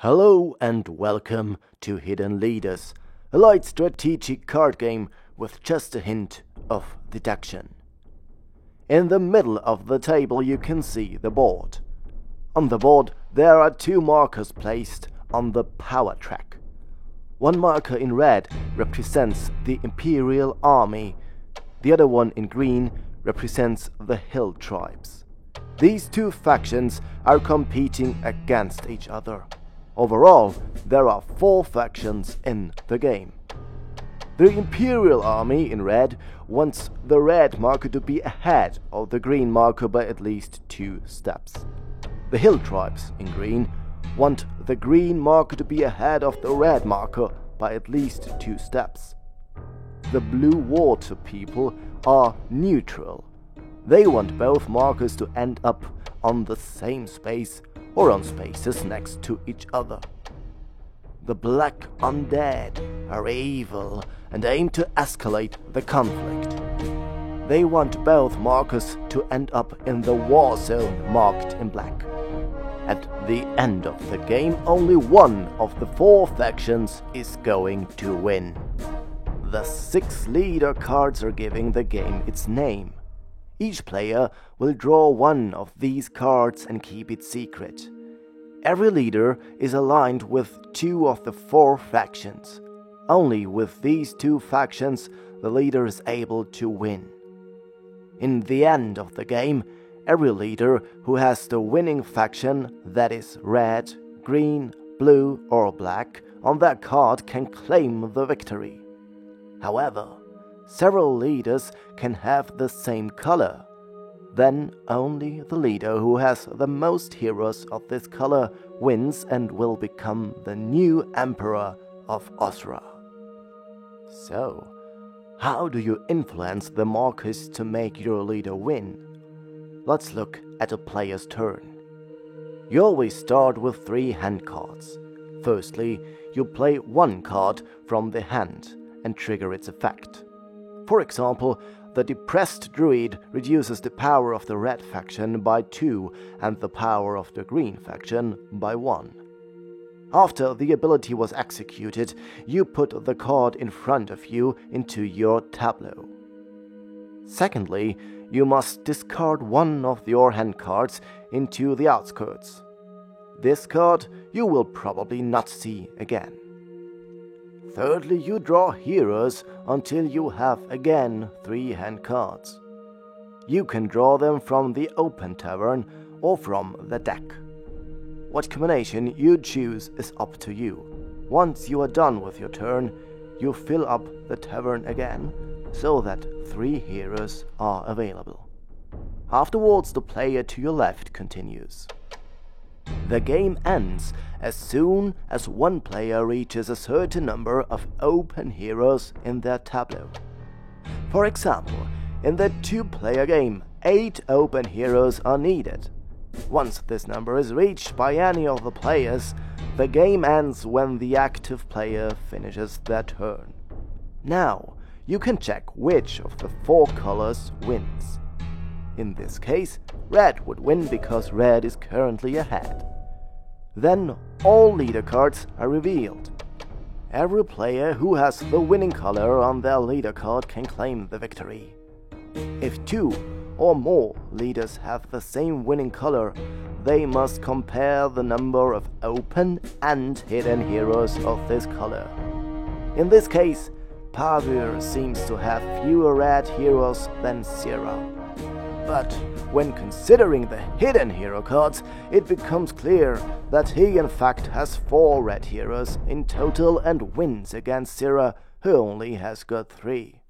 Hello and welcome to Hidden Leaders, a light strategic card game with just a hint of deduction. In the middle of the table you can see the board. On the board there are two markers placed on the power track. One marker in red represents the Imperial Army, the other one in green represents the Hill Tribes. These two factions are competing against each other. Overall, there are 4 factions in the game. The Imperial Army in red wants the red marker to be ahead of the green marker by at least 2 steps. The Hill Tribes in green want the green marker to be ahead of the red marker by at least 2 steps. The Blue Water people are neutral. They want both markers to end up on the same space or on spaces next to each other. The Black Undead are evil and aim to escalate the conflict. They want both markers to end up in the war zone marked in black. At the end of the game, only one of the 4 factions is going to win. The 6 leader cards are giving the game its name. Each player will draw one of these cards and keep it secret. Every leader is aligned with 2 of the 4 factions. Only with these 2 factions the leader is able to win. In the end of the game, every leader who has the winning faction, that is red, green, blue or black, on that card can claim the victory. However, several leaders can have the same color. Then only the leader who has the most heroes of this color wins and will become the new Emperor of Osra. So, how do you influence the markers to make your leader win? Let's look at a player's turn. You always start with 3 hand cards. Firstly, you play 1 card from the hand and trigger its effect. For example, the Depressed Druid reduces the power of the red faction by 2 and the power of the green faction by 1. After the ability was executed, you put the card in front of you into your tableau. Secondly, you must discard one of your hand cards into the outskirts. This card you will probably not see again. Thirdly, you draw heroes until you have again 3 hand cards. You can draw them from the open tavern or from the deck. What combination you choose is up to you. Once you are done with your turn, you fill up the tavern again so that 3 heroes are available. Afterwards, the player to your left continues. The game ends as soon as one player reaches a certain number of open heroes in their tableau. For example, in the 2-player game, 8 open heroes are needed. Once this number is reached by any of the players, the game ends when the active player finishes their turn. Now, you can check which of the 4 colors wins. In this case, red would win because red is currently ahead. Then all leader cards are revealed. Every player who has the winning color on their leader card can claim the victory. If 2 or more leaders have the same winning color, they must compare the number of open and hidden heroes of this color. In this case, Pavir seems to have fewer red heroes than Syrah. But when considering the hidden hero cards, it becomes clear that he in fact has 4 red heroes in total and wins against Syrah, who only has got 3.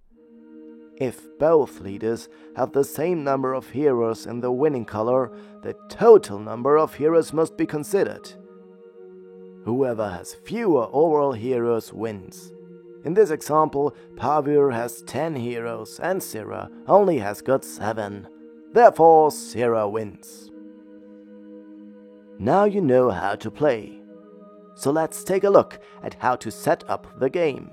If both leaders have the same number of heroes in the winning color, the total number of heroes must be considered. Whoever has fewer overall heroes wins. In this example, Pavir has 10 heroes and Syrah only has got 7. Therefore, Syrah wins. Now you know how to play. So let's take a look at how to set up the game.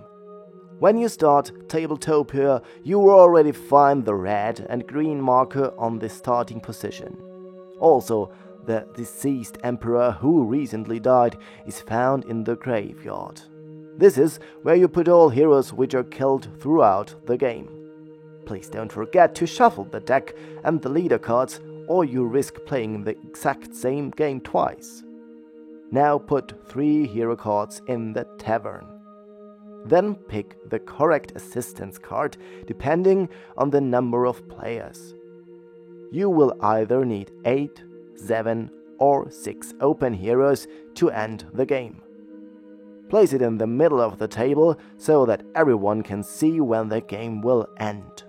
When you start Tabletopia, you will already find the red and green marker on the starting position. Also, The deceased emperor who recently died is found in the graveyard. This is where you put all heroes which are killed throughout the game. Please don't forget to shuffle the deck and the leader cards, or you risk playing the exact same game twice. Now put 3 hero cards in the tavern. Then pick the correct assistance card depending on the number of players. You will either need 8, 7 or 6 open heroes to end the game. Place it in the middle of the table so that everyone can see when the game will end.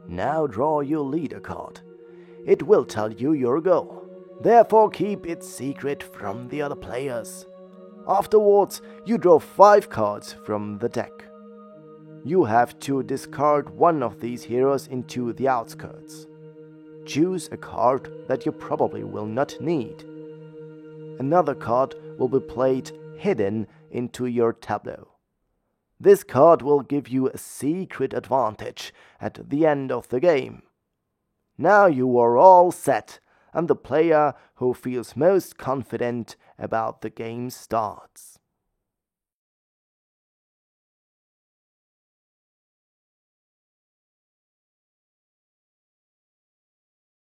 Now draw your leader card. It will tell you your goal. Therefore keep it secret from the other players. Afterwards, you draw 5 cards from the deck. You have to discard one of these heroes into the outskirts. Choose a card that you probably will not need. Another card will be played hidden into your tableau. This card will give you a secret advantage at the end of the game. Now you are all set, and the player who feels most confident about the game starts.